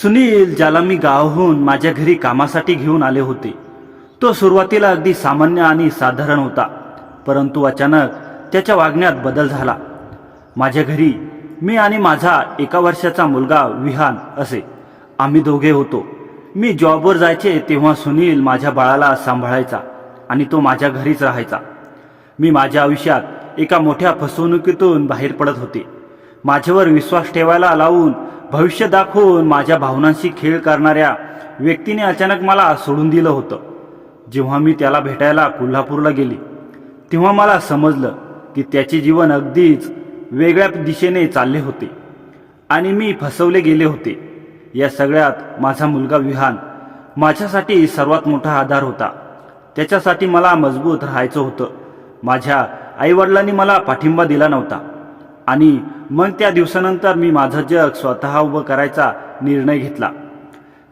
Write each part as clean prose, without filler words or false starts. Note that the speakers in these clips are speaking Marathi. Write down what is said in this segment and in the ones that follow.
सुनील, ज्याला मी गावाहून माझ्या घरी कामासाठी घेऊन आले होते, तो सुरुवातीला अगदी सामान्य आणि साधारण होता. परंतु अचानक त्याच्या वागण्यात बदल झाला. माझ्या घरी मी आणि माझा 1 वर्षाचा मुलगा विहान असे आम्ही दोघे होतो. मी जॉबवर जायचे तेव्हा सुनील माझ्या बाळाला सांभाळायचा आणि तो माझ्या घरीच राहायचा. मी माझ्या आयुष्यात एका मोठ्या फसवणुकीतून बाहेर पडत होते. माझ्यावर विश्वास ठेवायला लावून भविष्य दाखवून माझ्या भावनांशी खेळ करणाऱ्या व्यक्तीने अचानक मला सोडून दिलं होतं. जेव्हा मी त्याला भेटायला कोल्हापूरला गेले तेव्हा मला समजलं की त्याचे जीवन अगदीच वेगळ्या दिशेने चालले होते आणि मी फसवले गेले होते. या सगळ्यात माझा मुलगा विहान माझ्यासाठी सर्वात मोठा आधार होता. त्याच्यासाठी मला मजबूत राहायचं होतं. माझ्या आईवडिलांनी मला पाठिंबा दिला नव्हता आणि मग त्या दिवसानंतर मी माझं जग स्वतः उभं करायचा निर्णय घेतला.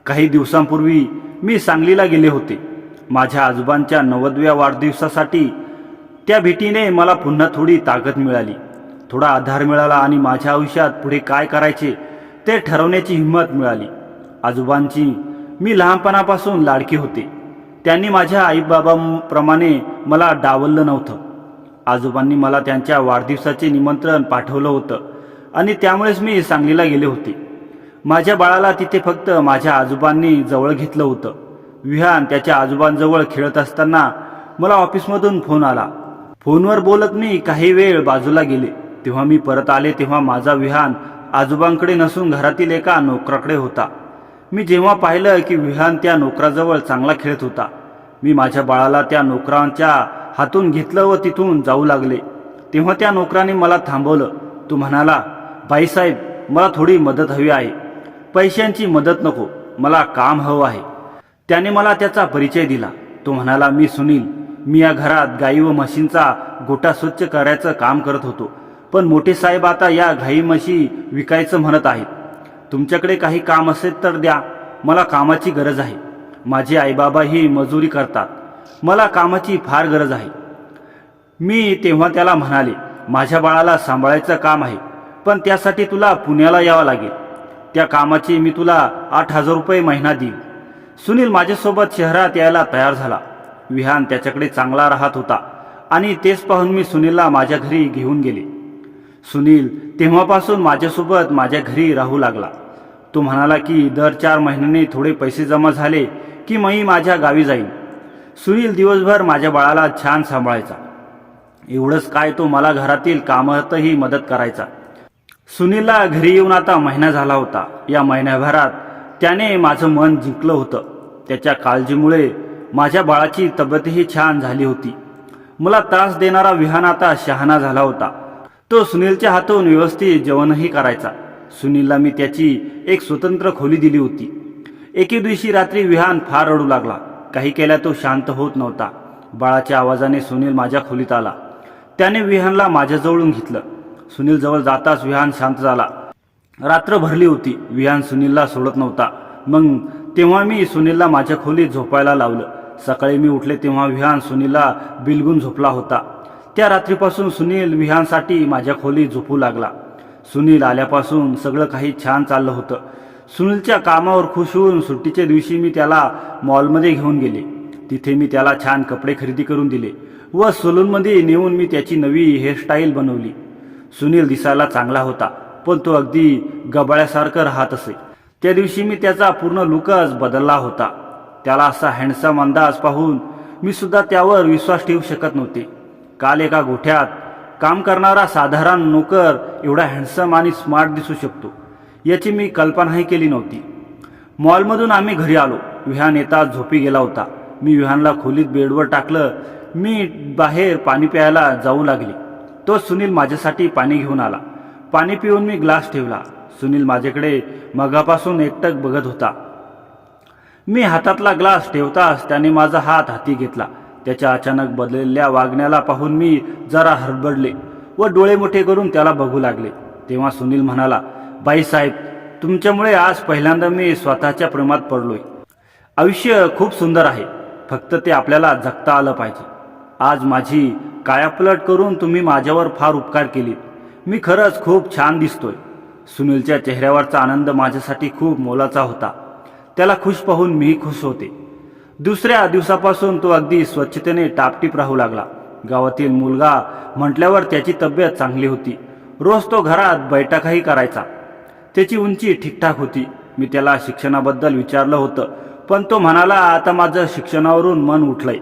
काही दिवसांपूर्वी मी सांगलीला गेले होते माझ्या आजोबांच्या 90व्या वाढदिवसासाठी. त्या भेटीने मला पुन्हा थोडी ताकद मिळाली, थोडा आधार मिळाला आणि माझ्या आयुष्यात पुढे काय करायचे ते ठरवण्याची हिंमत मिळाली. आजोबांची मी लहानपणापासून लाडकी होते. त्यांनी माझ्या आईबाबांप्रमाणे मला डावललं नव्हतं. आजोबांनी मला त्यांच्या वाढदिवसाचे निमंत्रण पाठवलं होतं आणि त्यामुळेच मी सांगलीला गेले होते. माझ्या बाळाला तिथे फक्त माझ्या आजोबांनी जवळ घेतलं होतं. विहान त्याच्या आजोबांजवळ खेळत असताना मला ऑफिसमधून फोन आला. फोनवर बोलत मी काही वेळ बाजूला गेले. तेव्हा मी परत आले तेव्हा माझा विहान आजोबांकडे नसून घरातील एका नोकराकडे होता. मी जेव्हा पाहिलं की विहान त्या नोकराजवळ चांगला खेळत होता, मी माझ्या बाळाला त्या नोकरांच्या हातून घेतलं व तिथून जाऊ लागले. तेव्हा त्या नोकराने मला थांबवलं. तो म्हणाला, बाईसाहेब, मला थोडी मदत हवी आहे. पैशांची मदत नको, मला काम हवं आहे. त्याने मला त्याचा परिचय दिला. तो म्हणाला, मी सुनील. मी या घरात गाई व म्हशींचा गोठा स्वच्छ करायचं काम करत होतो, पण मोठे साहेब आता या गाई म्हशी विकायचं म्हणत आहेत. तुमच्याकडे काही काम असेल तर द्या. मला कामाची गरज आहे. माझे आईबाबा ही मजुरी करतात. मला कामाची फार गरज आहे. मी तेव्हा त्याला म्हणाले, माझ्या बाळाला सांभाळायचं काम आहे, पण त्यासाठी तुला पुण्याला यावं लागेल. त्या कामाची मी तुला 8,000 रुपये महिना देईन. सुनील माझ्यासोबत शहरात यायला तयार झाला. विहान त्याच्याकडे चांगला राहत होता आणि तेच पाहून मी सुनीलला माझ्या घरी घेऊन गेले. सुनील तेव्हापासून माझ्यासोबत माझ्या घरी राहू लागला. तो म्हणाला की दर 4 महिन्यांनी थोडे पैसे जमा झाले की मी माझ्या गावी जाईन. सुनील दिवसभर माझ्या बाळाला छान सांभाळायचा. एवढंच काय, तो मला घरातील कामातही मदत करायचा. सुनीलला घरी येऊन आता महिना झाला होता. या महिन्याभरात त्याने माझं मन जिंकलं होतं. त्याच्या काळजीमुळे माझ्या बाळाची तब्येतही छान झाली होती. मला त्रास देणारा विहान आता शहाणा झाला होता. तो सुनीलच्या हातून व्यवस्थित जेवणही करायचा. सुनीलला मी त्याची एक स्वतंत्र खोली दिली होती. एके दिवशी रात्री विहान फार रडू लागला. काही केल्या तो शांत होत नव्हता. बाळाच्या आवाजाने सुनील माझ्या खोलीत आला. त्याने विहानला माझ्याजवळून घेतलं. सुनील जवळ जाताच विहान शांत झाला. रात्र भरली होती. विहान सुनीलला सोडत नव्हता. मग तेव्हा मी सुनीलला माझ्या खोलीत झोपायला लावलं. सकाळी मी उठले तेव्हा विहान सुनीलला बिलगून झोपला होता. त्या रात्रीपासून सुनील विहानसाठी माझ्या खोलीत झोपू लागला. सुनील आल्यापासून सगळं काही छान चाललं होतं. सुनीलच्या कामावर खुश होऊन सुट्टीच्या दिवशी मी त्याला मॉलमध्ये घेऊन गेले. तिथे मी त्याला छान कपडे खरेदी करून दिले व सलूनमध्ये नेऊन मी त्याची नवी हेअरस्टाईल बनवली. सुनील दिसायला चांगला होता, पण तो अगदी गबाळ्यासारखं राहत असे. त्या दिवशी मी त्याचा पूर्ण लुकच बदलला होता. त्याला असा हँडसम अंदाज पाहून मी सुद्धा त्यावर विश्वास ठेवू शकत नव्हते. काल एका गोठ्यात काम करणारा साधारण नोकर एवढा हँडसम आणि स्मार्ट दिसू शकतो याची मी कल्पनाही केली नव्हती. मॉलमधून आम्ही घरी आलो. विहान येताच झोपी गेला होता. मी विहानला खोलीत बेडवर टाकलं. मी बाहेर पाणी प्यायला जाऊ लागले. तो सुनील माझ्यासाठी पाणी घेऊन आला. पाणी पिऊन मी ग्लास ठेवला. सुनील माझ्याकडे मगापासून एकटक बघत होता. मी हातातला ग्लास ठेवताच त्याने माझा हात हाती घेतला. त्याच्या अचानक बदललेल्या वागण्याला पाहून मी जरा हडबडले व डोळे मोठे करून त्याला बघू लागले. तेव्हा सुनील म्हणाला, बाईसाहेब, तुमच्यामुळे आज पहिल्यांदा मी स्वतःच्या प्रेमात पडलोय. आयुष्य खूप सुंदर आहे, फक्त ते आपल्याला जगता आलं पाहिजे. आज माझी कायापलट करून तुम्ही माझ्यावर फार उपकार केलीत. मी खरंच खूप छान दिसतोय. सुनीलच्या चेहऱ्यावरचा आनंद माझ्यासाठी खूप मोलाचा होता. त्याला खुश पाहून मीही खुश होते. दुसऱ्या दिवसापासून तो अगदी स्वच्छतेने टापटीप राहू लागला. गावातील मुलगा म्हटल्यावर त्याची तब्येत चांगली होती. रोज तो घरात बैठकाही करायचा. त्याची उंची ठीकठाक होती. मी त्याला शिक्षणाबद्दल विचारलं होतं, पण तो म्हणाला, आता माझं शिक्षणावरून मन उठलंय.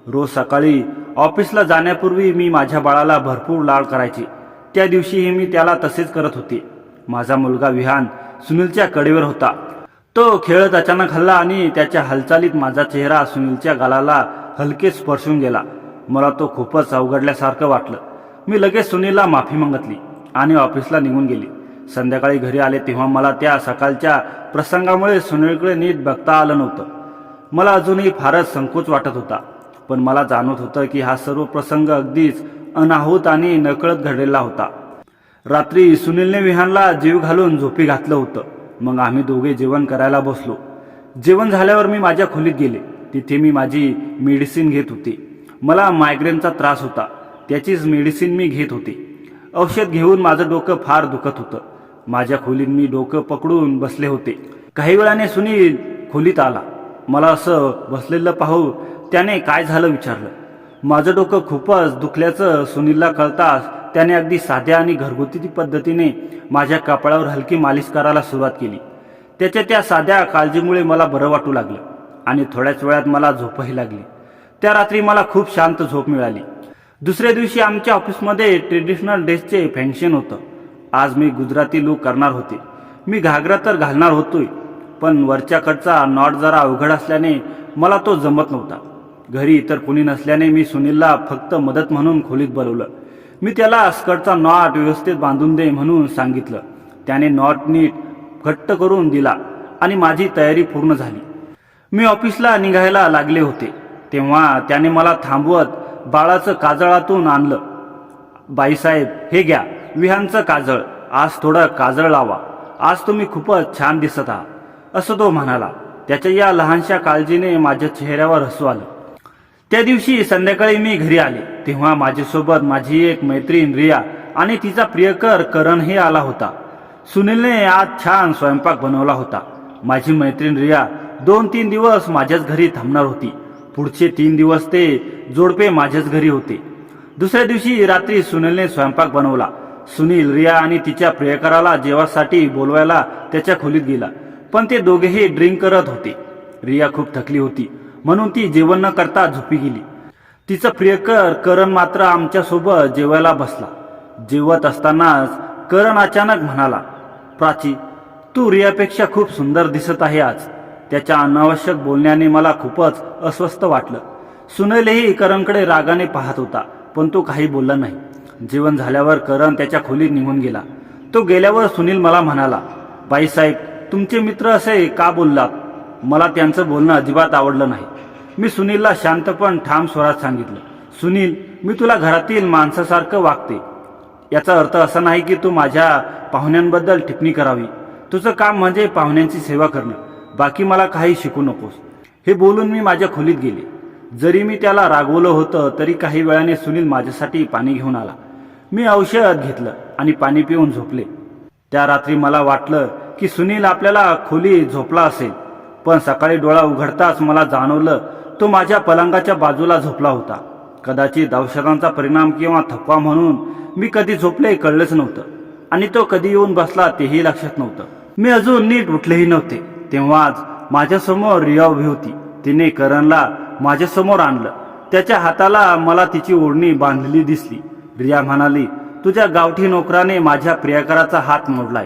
रोज सकाळी ऑफिसला जाण्यापूर्वी मी माझ्या बाळाला भरपूर लाड करायचे. त्या दिवशीही मी त्याला तसेच करत होते. माझा मुलगा विहान सुनीलच्या कडेवर होता. तो खेळत अचानक हलला आणि त्याच्या हालचालीत माझा चेहरा सुनीलच्या गालाला हलके स्पर्शून गेला. मला तो खूपच अवघडल्यासारखं वाटलं. मी लगेच सुनीलला माफी मागितली आणि ऑफिसला निघून गेली. संध्याकाळी घरी आले तेव्हा मला त्या सकाळच्या प्रसंगामुळे सुनीलकडे नीट बघता आलं नव्हतं. मला अजूनही फारच संकोच वाटत होता, पण मला जाणवत होतं की हा सर्व प्रसंग अगदीच अनाहूत आणि नकळत घडलेला होता. रात्री सुनीलने विहानला जीव घालून झोपी घातलं होतं. मग आम्ही दोघे जेवण करायला बसलो. जेवण झाल्यावर मी माझ्या खोलीत गेले. तिथे मी माझी मेडिसिन घेत होते. मला मायग्रेनचा त्रास होता. त्याचीच मेडिसिन मी घेत होते. औषध घेऊन माझं डोकं फार दुखत होतं. माझ्या खोलीत मी डोकं पकडून बसले होते. काही वेळाने सुनील खोलीत आला. मला असं बसलेलं पाहून त्याने काय झालं विचारलं. माझं डोकं खूपच दुखल्याचं सुनीलला कळताच त्याने अगदी साध्या आणि घरगुती पद्धतीने माझ्या कपाळावर हलकी मालिश करायला सुरुवात केली. त्याच्या त्या साध्या काळजीमुळे मला बरं वाटू लागलं आणि थोड्याच वेळात मला झोपही लागली. त्या रात्री मला खूप शांत झोप मिळाली. दुसऱ्या दिवशी आमच्या ऑफिसमध्ये ट्रेडिशनल ड्रेसचे फंक्शन होतं. आज मी गुजराती लूक करणार होते. मी घागरा तर घालणार होतोय, पण वरच्याकडचा नॉट जरा अवघड असल्याने मला तो जमत नव्हता. घरी इतर कोणी नसल्याने मी सुनीलला फक्त मदत म्हणून खोलीत बोलवलं. मी त्याला स्कर्टचा नॉट व्यवस्थित बांधून दे म्हणून सांगितलं. त्याने नॉट नीट घट्ट करून दिला आणि माझी तयारी पूर्ण झाली. मी ऑफिसला निघायला लागले होते तेव्हा त्याने मला थांबवत बाळाचं काजळातून आणलं. बाईसाहेब, हे घ्या विहानचं काजळ. आज थोडं काजळ लावा. आज तुम्ही खूपच छान दिसत आहात, असं तो म्हणाला. त्याच्या या लहानशा काळजीने माझ्या चेहऱ्यावर हसू आलं. त्या दिवशी संध्याकाळी मी घरी आले तेव्हा माझ्यासोबत माझी एक मैत्रीण रिया आणि तिचा प्रियकर करण हे आला होता. सुनीलने आज छान स्वयंपाक बनवला होता. माझी मैत्रीण रिया 2-3 दिवस माझ्याच घरी थांबणार होती. पुढचे 3 दिवस ते जोडपे माझ्याच घरी होते. दुसऱ्या दिवशी रात्री सुनीलने स्वयंपाक बनवला. सुनील रिया आणि तिच्या प्रियकराला जेवणासाठी बोलवायला त्याच्या खोलीत गेला, पण ते दोघेही ड्रिंक करत होते. रिया खूप थकली होती म्हणून ती जेवण न करता झोपी गेली. तिचा प्रियकर करण मात्र आमच्या सोबत जेवायला बसला. जेवत असतानाच करण अचानक म्हणाला, प्राची, तू रियापेक्षा खूप सुंदर दिसत आहे आज. त्याच्या अनावश्यक बोलण्याने मला खूपच अस्वस्थ वाटलं. सुनीलही करणकडे रागाने पाहत होता, पण तो काही बोलला नाही. जेवण झाल्यावर करण त्याच्या खोलीत निघून गेला. तो गेल्यावर सुनील मला म्हणाला, बाईसाहेब, तुमचे मित्र असे का बोललात? मला त्यांचं बोलणं अजिबात आवडलं नाही. मी सुनीलला शांत पण ठाम स्वरात सांगितलं, सुनील, मी तुला घरातील माणसासारखं वागते. याचा अर्थ असा नाही की तू माझ्या पाहुण्यांबद्दल टिप्पणी करावी. तुझं काम म्हणजे पाहुण्यांची सेवा करणं. बाकी मला काही शिकू नकोस. हे बोलून मी माझ्या खोलीत गेले. जरी मी त्याला रागवलं होतं तरी काही वेळाने सुनील माझ्यासाठी पाणी घेऊन आला. मी औषध घेतलं आणि पाणी पिऊन झोपले. त्या रात्री मला वाटलं की सुनील आपल्याला खोलीत झोपला असेल, पण सकाळी डोळा उघडताच मला जाणवलं तो माझ्या पलंगाच्या बाजूला झोपला होता. कदाचित औषधांचा परिणाम किंवा थकवा म्हणून मी कधी झोपले कळलंच नव्हतं आणि तो कधी येऊन बसला तेही लक्षात नव्हतं. मी अजून नीट उठलेही नव्हते तेव्हाच माझ्यासमोर रिया उभी होती. तिने करणला माझ्यासमोर आणलं. त्याच्या हाताला मला तिची ओढणी बांधलेली दिसली. रिया म्हणाली, तुझ्या गावठी नोकराने माझ्या प्रियकराचा हात मोडलाय.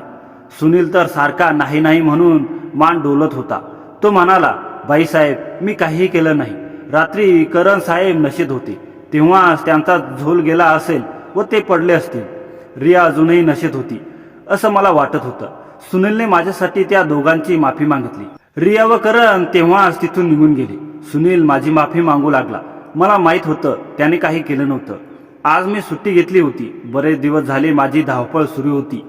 सुनील तर सारखा नाही नाही म्हणून मान डोलत होता. तो म्हणाला, बाईसाहेब, मी काहीही केलं नाही. रात्री करण साहेब नशेत होते तेव्हाच त्यांचा झोल गेला असेल व ते पडले असतील. रिया अजूनही नशेत होती असं मला वाटत होतं. सुनीलने माझ्यासाठी त्या दोघांची माफी मागितली. रिया व करण तेव्हाच तिथून निघून गेले. सुनील माझी माफी मागू लागला. मला माहीत होतं त्याने काही केलं नव्हतं. आज मी सुट्टी घेतली होती. बरेच दिवस झाले माझी धावपळ सुरू होती.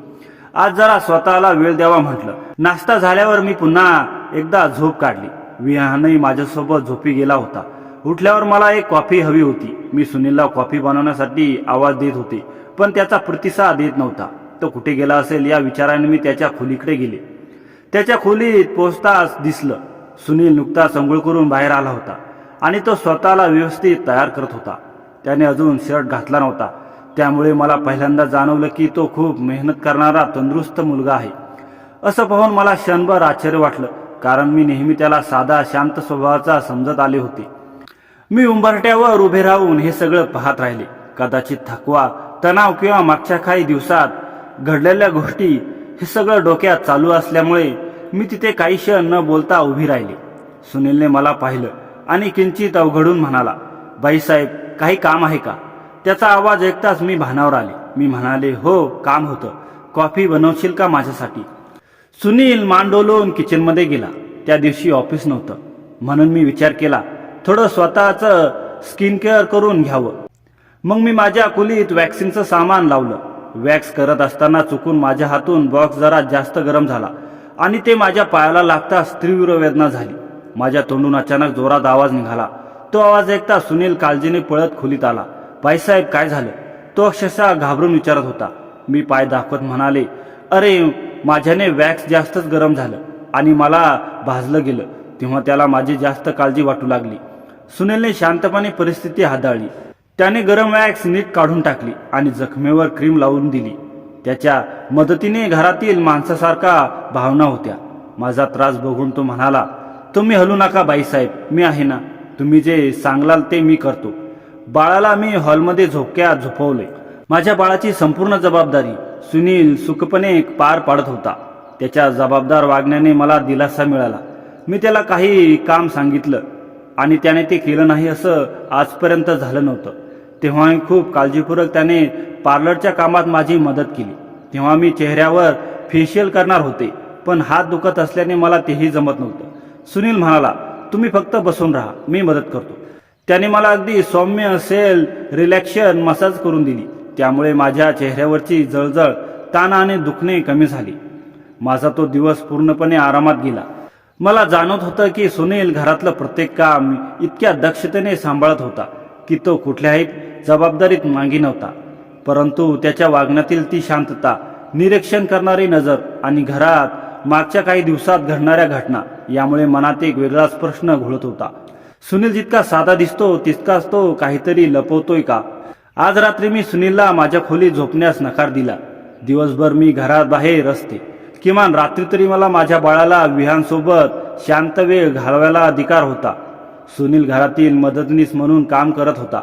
आज जरा स्वतःला वेळ द्यावा म्हटलं. नाश्ता झाल्यावर मी पुन्हा एकदा झोप काढली. विहानही माझ्यासोबत झोपी गेला होता. उठल्यावर मला एक कॉफी हवी होती. मी सुनीलला कॉफी बनवण्यासाठी आवाज देत होते, पण त्याचा प्रतिसाद येत नव्हता. तो कुठे गेला असेल या विचाराने मी त्याच्या खोलीकडे गेले. त्याच्या खोलीत पोहोचताच दिसलं सुनील नुकताच अंघोळ करून बाहेर आला होता आणि तो स्वतःला व्यवस्थित तयार करत होता. त्याने अजून शर्ट घातला नव्हता. त्यामुळे मला पहिल्यांदा जाणवलं की तो खूप मेहनत करणारा तंदुरुस्त मुलगा आहे. असं पाहून मला क्षणभर आश्चर्य वाटलं, कारण मी नेहमी त्याला साधा शांत स्वभावाचा समजत आले होते. मी उंबरठ्यावर उभे राहून हे सगळं पाहत राहिले. कदाचित थकवा, तणाव किंवा मागच्या काही दिवसात घडलेल्या गोष्टी हे सगळं डोक्यात चालू असल्यामुळे मी तिथे काही क्षण न बोलता उभी राहिली. सुनीलने मला पाहिलं आणि किंचित अवघडून म्हणाला, बाईसाहेब काही काम आहे का? त्याचा आवाज ऐकताच मी भानावर आले. मी म्हणाले, हो काम होतं. कॉफी बनवशील का माझ्यासाठी? सुनील मान डोलवून किचनमध्ये गेला. त्या दिवशी ऑफिस नव्हतं म्हणून मी विचार केला थोडं स्वतःचं स्किन केअर करून घ्यावं. मग मी माझ्या खोलीत वॅक्सिंगचं सामान लावलं. वॅक्स करत असताना चुकून माझ्या हातून बॉक्स जरा जास्त गरम झाला आणि ते माझ्या पायाला लागताच तीव्र वेदना झाली. माझ्या तोंडून अचानक जोरात आवाज निघाला. तो आवाज ऐकता सुनील काळजीने पळत खोलीत आला. बाईसाहेब काय झालं? तो अक्षरशः घाबरून विचारत होता. मी पाय दाखवत म्हणाले, अरे माझ्याने वॅक्स जास्तच गरम झालं आणि मला भाजलं गेलं. तेव्हा त्याला माझी जास्त काळजी वाटू लागली. सुनीलने शांतपणे परिस्थिती हाताळली. त्याने गरम वॅक्स नीट काढून टाकली आणि जखमेवर क्रीम लावून दिली. त्याच्या मदतीने घरातील माणसासारखा भावना होत्या. माझा त्रास बघून तो म्हणाला, तुम्ही हलू नका बाईसाहेब, मी आहे ना. तुम्ही जे सांगलाल ते मी करतो. बाळाला मी हॉलमध्ये झोक्यात झोपवले. माझ्या बाळाची संपूर्ण जबाबदारी सुनील सुखपणे पार पाडत होता. त्याच्या जबाबदार वागण्याने मला दिलासा मिळाला. मी त्याला काही काम सांगितलं आणि त्याने ते केलं नाही असं आजपर्यंत झालं नव्हतं. तेव्हा खूप काळजीपूर्वक त्याने पार्लरच्या कामात माझी मदत केली. तेव्हा मी चेहऱ्यावर फेशियल करणार होते, पण हात दुखत असल्याने मला तेही जमत नव्हतं. सुनील म्हणाला, तुम्ही फक्त बसून राहा, मी मदत करतो. त्याने मला अगदी सौम्य सेल रिलॅक्शन मसाज करून दिली. त्यामुळे माझ्या चेहऱ्यावरची जळजळ, ताण आणि दुखणे कमी झाली. माझा तो दिवस पूर्णपणे आरामात गेला. मला जाणवत होतं की सुनील घरातलं प्रत्येक काम इतक्या दक्षतेने सांभाळत होता की तो कुठल्याही जबाबदारीत मागे नव्हता. परंतु त्याच्या वागण्यातील ती शांतता, निरीक्षण करणारी नजर आणि घरात मागच्या काही दिवसात घडणाऱ्या घटना यामुळे मनात एक वेगळाच प्रश्न घोळत होता. सुनील जितका साधा दिसतो तितकाच तो काहीतरी लपवतोय का? आज रात्री मी सुनीलला माझ्या खोलीत झोपण्यास नकार दिला. दिवसभर मी घरात बाहेर असते. किमान रात्री तरी मला माझ्या बाळाला विहानसोबत शांत वेळ घालवायला अधिकार होता. सुनील घरातील मदतनीस म्हणून काम करत होता,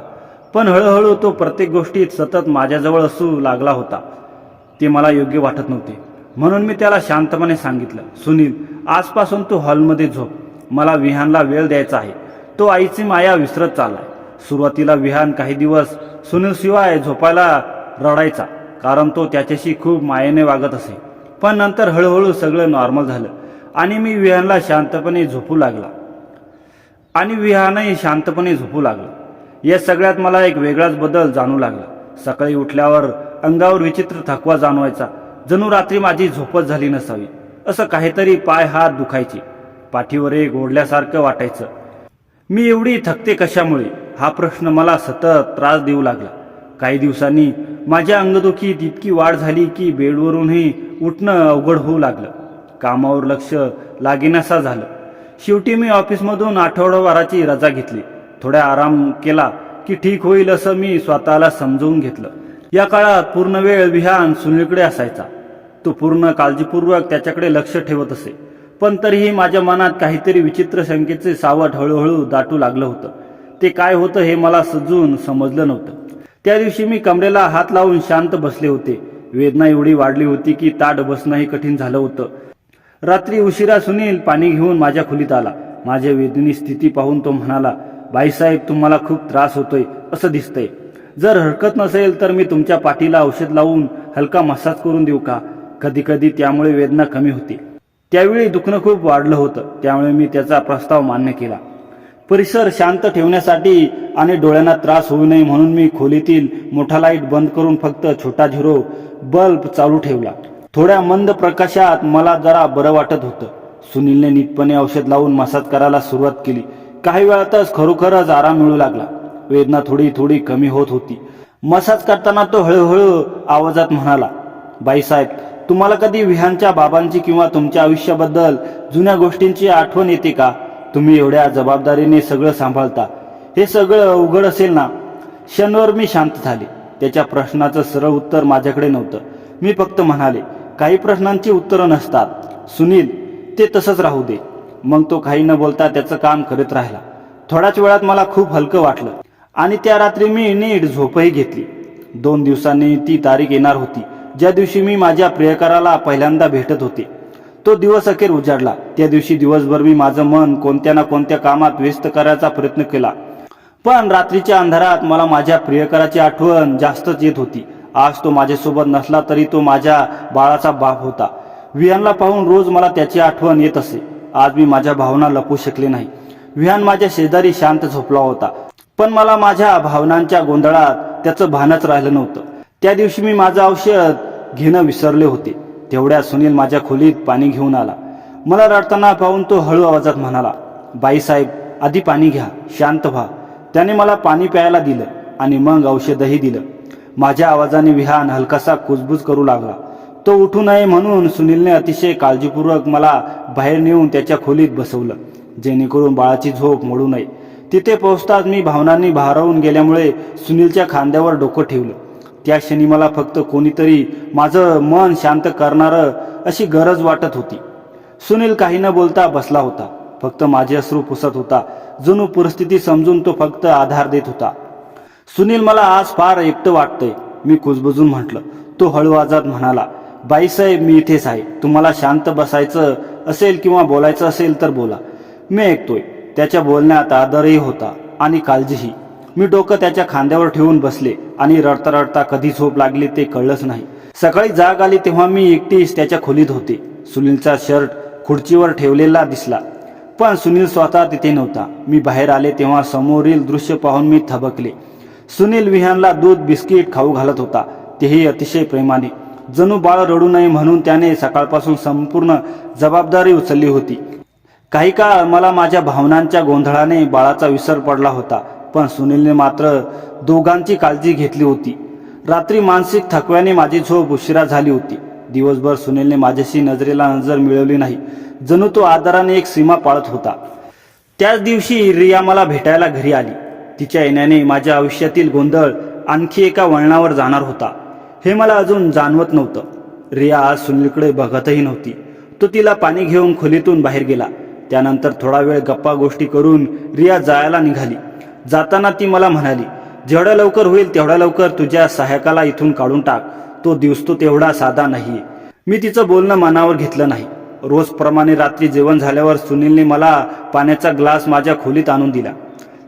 पण हळूहळू तो प्रत्येक गोष्टीत सतत माझ्याजवळ असू लागला होता. ते मला योग्य वाटत नव्हते. म्हणून मी त्याला शांतपणे सांगितलं, सुनील आजपासून तू हॉलमध्ये झोप. मला विहानला वेळ द्यायचा आहे. तो आईची माया विसरत चाललाय. सुरुवातीला विहान काही दिवस सुनील शिवाय झोपायला रडायचा, कारण तो त्याच्याशी खूप मायेने वागत असे. पण नंतर हळूहळू सगळं नॉर्मल झालं आणि विहानही शांतपणे झोपू लागला. या सगळ्यात मला एक वेगळाच बदल जाणू लागला. सकाळी उठल्यावर अंगावर विचित्र थकवा जाणवायचा, जणू रात्री माझी झोपच झाली नसावी असं काहीतरी. पाय हात दुखायचे, पाठीवर एक ओढल्यासारखं वाटायचं. मी एवढी थकते कशामुळे हा प्रश्न मला सतत त्रास देऊ लागला. काही दिवसांनी माझ्या अंगदुखीत इतकी वाढ झाली की बेडवरूनही उठणं अवघड होऊ लागलं. कामावर लक्ष लागेनासा झालं. शेवटी मी ऑफिसमधून आठवडाभराची रजा घेतली. थोडा आराम केला की ठीक होईल असं मी स्वतःला समजवून घेतलं. या काळात पूर्ण वेळ विहान सुनीलकडे असायचा. तो पूर्ण काळजीपूर्वक त्याच्याकडे लक्ष ठेवत असे. पण तरीही माझ्या मनात काहीतरी विचित्र शंकेचे सावट हळूहळू दाटू लागलं होतं. ते काय होतं हे मला सजून समजलं नव्हतं. त्या दिवशी मी कमरेला हात लावून शांत बसले होते. वेदना एवढी वाढली होती की ताठ बसणंही कठीण झालं होतं. रात्री उशिरा सुनील पाणी घेऊन माझ्या खोलीत आला. माझ्या वेदनी स्थिती पाहून तो म्हणाला, बाईसाहेब तुम्हाला खूप त्रास होतोय असं दिसतंय. जर हरकत नसेल तर मी तुमच्या पाठीला औषध लावून हलका मसाज करून देऊ का? कधी कधी त्यामुळे वेदना कमी होते. त्यावेळी दुखणं खूप वाढलं होतं, त्यामुळे मी त्याचा प्रस्ताव मान्य केला. परिसर शांत ठेवण्यासाठी आणि डोळ्यांना त्रास होऊ नये म्हणून मी खोलीतील मोठा लाईट बंद करून फक्त छोटा झिरो बल्ब चालू ठेवला. थोड्या मंद प्रकाशात मला जरा बरं वाटत होतं. सुनीलने नीटपणे औषध लावून मसाज करायला सुरुवात केली. काही वेळातच खरोखरच आराम मिळू लागला. वेदना थोडी थोडी कमी होत होती. मसाज करताना तो हळूहळू आवाजात म्हणाला, बाईसाहेब, तुम्हाला कधी विहानच्या बाबांची किंवा तुमच्या आयुष्याबद्दल जुन्या गोष्टींची आठवण येते का? तुम्ही एवढ्या जबाबदारीने सगळं सांभाळता, हे सगळं उघड असेल ना? क्षणभर मी शांत झाले. त्याच्या प्रश्नाचं सरळ उत्तर माझ्याकडे नव्हतं. मी फक्त म्हणाले, काही प्रश्नांची उत्तरं नसतात सुनील, ते तसंच राहू दे. मग तो काही न बोलता त्याचं काम करत राहिला. थोड्याच वेळात मला खूप हलकं वाटलं आणि त्या रात्री मी नीट झोपही घेतली. 2 दिवसांनी ती तारीख येणार होती ज्या दिवशी मी माझ्या प्रियकराला पहिल्यांदा भेटत होते. तो दिवस अखेर उजाडला. त्या दिवशी दिवसभर मी माझं मन कोणत्या ना कोणत्या कामात व्यस्त करायचा प्रयत्न केला, पण रात्रीच्या अंधारात मला माझ्या प्रियकराची आठवण जास्तच येत होती. आज तो माझ्यासोबत नसला तरी तो माझ्या बाळाचा बाप होता. विहानला पाहून रोज मला त्याची आठवण येत असे. आज मी माझ्या भावना लपवू शकले नाही. विहान माझ्या शेजारी शांत झोपला होता, पण मला माझ्या भावनांच्या गोंधळात त्याचं भानच राहिलं नव्हतं. त्या दिवशी मी माझं औषध घेणं विसरले होते. तेवढ्या सुनील माझ्या खोलीत पाणी घेऊन आला. मला रडताना पाहून तो हळू आवाजात म्हणाला, बाईसाहेब, आधी पाणी घ्या, शांत व्हा. त्याने मला पाणी प्यायला दिलं आणि मग औषधही दिलं. माझ्या आवाजाने विहान हलकासा कुजबूज करू लागला. तो उठू नये म्हणून सुनीलने अतिशय काळजीपूर्वक मला बाहेर नेऊन त्याच्या खोलीत बसवलं, जेणेकरून बाळाची झोप मोडू नये. तिथे पोहोचताच मी भावनांनी भारावून गेल्यामुळे सुनीलच्या खांद्यावर डोकं ठेवलं. त्या क्षणी मला फक्त कोणीतरी माझं मन शांत करणारं अशी गरज वाटत होती. सुनील काही न बोलता बसला होता, फक्त माझे अश्रू पुसत होता. जणू परिस्थिती समजून तो फक्त आधार देत होता. सुनील, मला आज फार एकटं वाटतंय, मी कुजबुजून म्हटलं. तो हळू आवाजात म्हणाला, बाईसाहेब, मी इथेच आहे. तुम्हाला शांत बसायचं असेल किंवा बोलायचं असेल तर बोला, मी ऐकतोय. त्याच्या बोलण्यात आदरही होता आणि काळजीही. मी डोकं त्याच्या खांद्यावर ठेवून बसले आणि रडता रडता कधी झोप लागली ते कळलंच नाही. सकाळी जाग आली तेव्हा मी एकटीच त्याच्या खोलीत होते. सुनीलचा शर्ट खुर्चीवर ठेवलेला दिसला, पण सुनील स्वतः तिथे नव्हता. मी बाहेर आले तेव्हा समोरील दृश्य पाहून मी थबकले. सुनील विहानला दूध बिस्किट खाऊ घालत होता, तेही अतिशय प्रेमाने. जणू बाळ रडू नये म्हणून त्याने सकाळपासून संपूर्ण जबाबदारी उचलली होती. काही काळ मला माझ्या भावनांच्या गोंधळाने बाळाचा विसर पडला होता, पण सुनीलने मात्र दोघांची काळजी घेतली होती. रात्री मानसिक थकव्याने माझी झोप उशिरा झाली होती. दिवसभर सुनीलने माझ्याशी नजरेला नजर मिळवली नाही, जणू तो आदराने एक सीमा पाळत होता. त्याच दिवशी रिया मला भेटायला घरी आली. तिच्या येण्याने माझ्या आयुष्यातील गोंधळ आणखी एका वळणावर जाणार होता, हे मला अजून जाणवत नव्हतं. रिया आज सुनीलकडे बघतही नव्हती. तो तिला पाणी घेऊन खोलीतून बाहेर गेला. त्यानंतर थोडा वेळ गप्पा गोष्टी करून रिया जायला निघाली. जाताना ती मला म्हणाली, जेवढ्या लवकर होईल तेवढ्या लवकर तुझ्या सहायकाला इथून काढून टाक, तो दिसतो तेवढा साधा नाहीये. मी तिचं बोलणं मनावर घेतलं नाही. रोजप्रमाणे रात्री जेवण झाल्यावर सुनीलने मला पाण्याचा ग्लास माझ्या खोलीत आणून दिला.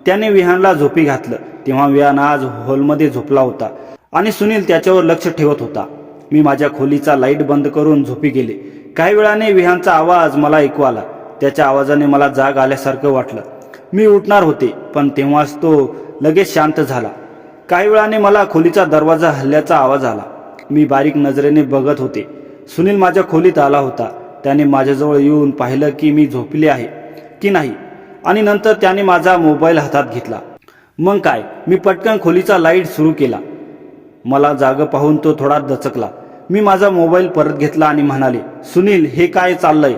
त्याने विहानला झोपी घातलं. तेव्हा विहान आज हॉलमध्ये झोपला होता आणि सुनील त्याच्यावर लक्ष ठेवत होता. मी माझ्या खोलीचा लाईट बंद करून झोपी गेले. काही वेळाने विहानचा आवाज मला ऐकू आला. त्याच्या आवाजाने मला जाग आल्यासारखं वाटलं. मी उठणार होते, पण तेव्हाच तो लगेच शांत झाला. काही वेळाने मला खोलीचा दरवाजा हल्ल्याचा आवाज आला. मी बारीक नजरेने बघत होते. सुनील माझ्या खोलीत आला होता. त्याने माझ्याजवळ येऊन पाहिलं की मी झोपले आहे की नाही, आणि नंतर त्याने माझा मोबाईल हातात घेतला. मग काय, मी पटकन खोलीचा लाईट सुरू केला. मला जाग पाहून तो थोडा दचकला. मी माझा मोबाईल परत घेतला आणि म्हणाले, सुनील, हे काय चाललंय?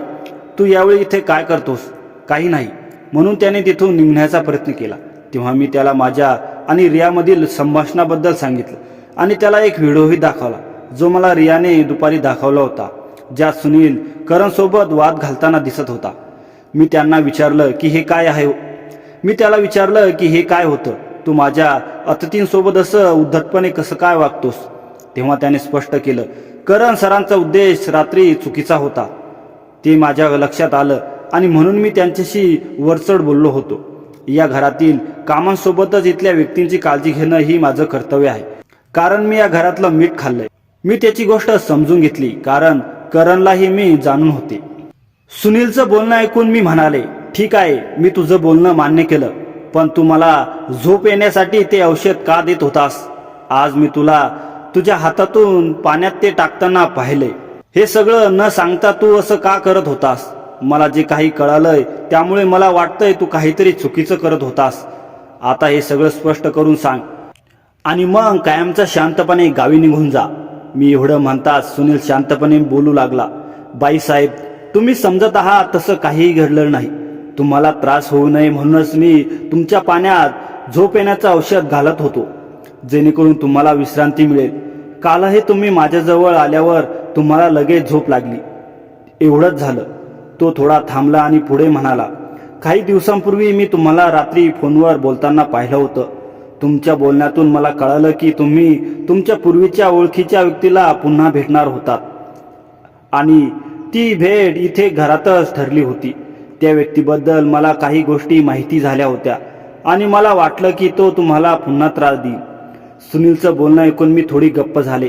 तू यावेळी इथे काय करतोस? काही नाही, म्हणून त्याने तिथून निघण्याचा प्रयत्न केला. तेव्हा मी त्याला माझ्या आणि रियामधील संभाषणाबद्दल सांगितलं आणि त्याला एक व्हिडिओही दाखवला, जो मला रियाने दुपारी दाखवला होता, ज्यात सुनील करणसोबत वाद घालताना दिसत होता. मी त्याला विचारलं की हे काय होतं? तू माझ्या अतिथींसोबत असं उद्धटपणे कसं काय वागतोस? तेव्हा त्याने स्पष्ट केलं, करण सरांचा उद्देश रात्री चुकीचा होता, ते माझ्या लक्षात आलं आणि म्हणून मी त्यांच्याशी वरचढ बोललो होतो. या घरातील कामांसोबतच इथल्या व्यक्तींची काळजी घेणं ही माझं कर्तव्य आहे, कारण मी या घरातलं मीठ खाल्लंय. मी त्याची गोष्ट समजून घेतली, कारण करणलाही मी जाणून होते. सुनीलचं बोलणं ऐकून मी म्हणाले, ठीक आहे, मी तुझं बोलणं मान्य केलं, पण तू मला झोप येण्यासाठी ते औषध का देत होतास? आज मी तुला तुझ्या हातातून पाण्यात ते टाकताना पाहिले. हे सगळं न सांगता तू असं का करत होतास? मला जे काही कळालंय त्यामुळे मला वाटतंय तू काहीतरी चुकीचं करत होतास. आता हे सगळं स्पष्ट करून सांग आणि मग कायमचा शांतपणे गावी निघून जा. मी एवढं म्हणताच सुनील शांतपणे बोलू लागला. बाईसाहेब, तुम्ही समजत आहात तसं काहीही घडलं नाही. तुम्हाला त्रास होऊ नये म्हणूनच मी तुमच्या पाण्यात झोप येण्याचं औषध घालत होतो, जेणेकरून तुम्हाला विश्रांती मिळेल. कालही तुम्ही माझ्याजवळ आल्यावर तुम्हाला लगेच झोप लागली. एवढंच झालं. तो थोडा थांबला आणि पुढे म्हणाला, काही दिवसांपूर्वी मी तुम्हाला रात्री फोनवर बोलताना पाहिलं होतं. तुमच्या बोलण्यातून मला कळालं की तुम्ही तुमच्या पूर्वीच्या ओळखीच्या व्यक्तीला पुन्हा भेटणार होतात आणि ती भेट इथे घरातच ठरली होती. त्या व्यक्तीबद्दल मला काही गोष्टी माहिती झाल्या होत्या आणि मला वाटलं की तो तुम्हाला पुन्हा त्रास देईल. सुनीलचं बोलणं ऐकून मी थोडी गप्प झाले.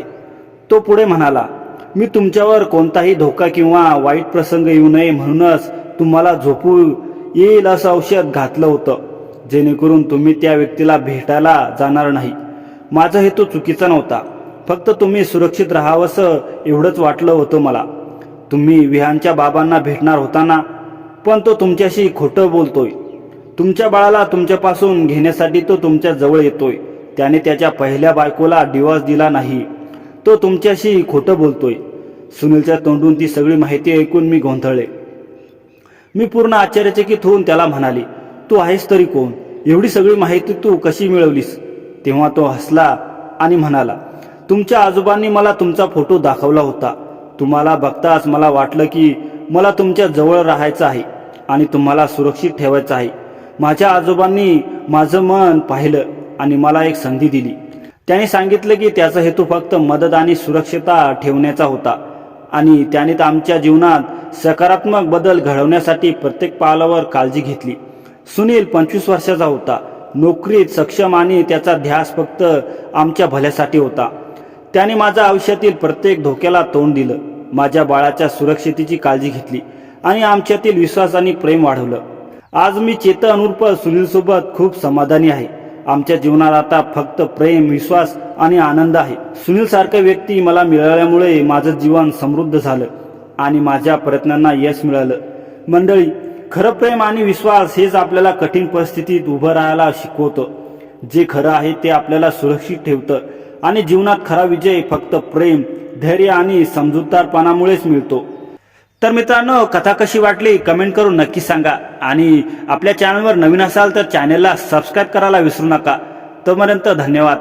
तो पुढे म्हणाला, मी तुमच्यावर कोणताही धोका किंवा वाईट प्रसंग येऊ नये म्हणूनच तुम्हाला झोपू येईल असं औषध घातलं होतं, जेणेकरून तुम्ही त्या व्यक्तीला भेटायला जाणार नाही. माझा हेतू चुकीचा नव्हता. फक्त तुम्ही सुरक्षित राहावंसं एवढंच वाटलं होतं मला. तुम्ही विहानच्या बाबांना भेटणार होता ना, पण तो तुमच्याशी खोटं बोलतोय. तुमच्या बाळाला तुमच्यापासून घेण्यासाठी तो तुमच्या जवळ येतोय. त्याने त्याच्या पहिल्या बायकोला डिवॉर्स दिला नाही. तो तुमच्याशी खोटं बोलतोय. सुनीलच्या तोंडून ती सगळी माहिती ऐकून मी गोंधळले. मी पूर्ण आश्चर्यचकित होऊन त्याला म्हणाले, तू आहेस तरी कोण? एवढी सगळी माहिती तू कशी मिळवलीस? तेव्हा तो हसला आणि म्हणाला, तुमच्या आजोबांनी मला तुमचा फोटो दाखवला होता. तुम्हाला बघताच मला वाटलं की मला तुमच्या जवळ राहायचं आहे आणि तुम्हाला सुरक्षित ठेवायचं आहे. माझ्या आजोबांनी माझं मन पाहिलं आणि मला एक संधी दिली. त्याने सांगितलं की त्याचा हेतू फक्त मदत आणि सुरक्षितता ठेवण्याचा होता आणि त्याने आमच्या जीवनात सकारात्मक बदल घडवण्यासाठी प्रत्येक पावलावर काळजी घेतली. सुनील 25 वर्षाचा होता, नोकरीत सक्षम आणि त्याचा ध्यास फक्त आमच्या भल्यासाठी होता. त्याने माझ्या आयुष्यातील प्रत्येक धोक्याला तोंड दिलं, माझ्या बाळाच्या सुरक्षितेची काळजी घेतली आणि आमच्यातील विश्वास आणि प्रेम वाढवलं. आज मी चेतन उर्फ सुनीलसोबत खूप समाधानी आहे. आमच्या जीवनात आता फक्त प्रेम, विश्वास आणि आनंद आहे. सुनील सारखा व्यक्ती मला मिळाल्यामुळे माझं जीवन समृद्ध झालं आणि माझ्या प्रयत्नांना यश मिळालं. मंडळी, खरं प्रेम आणि विश्वास हेच आपल्याला कठीण परिस्थितीत उभं राहायला शिकवतं. जे खरं आहे ते आपल्याला सुरक्षित ठेवतं आणि जीवनात खरा विजय फक्त प्रेम, धैर्य आणि समजूतदारपणामुळेच मिळतो. तर मित्रांनो, कथा कशी वाटली कमेंट करून नक्की सांगा आणि आपल्या चॅनलवर नवीन असाल तर चॅनलला सबस्क्राईब करायला विसरू नका. तोपर्यंत धन्यवाद.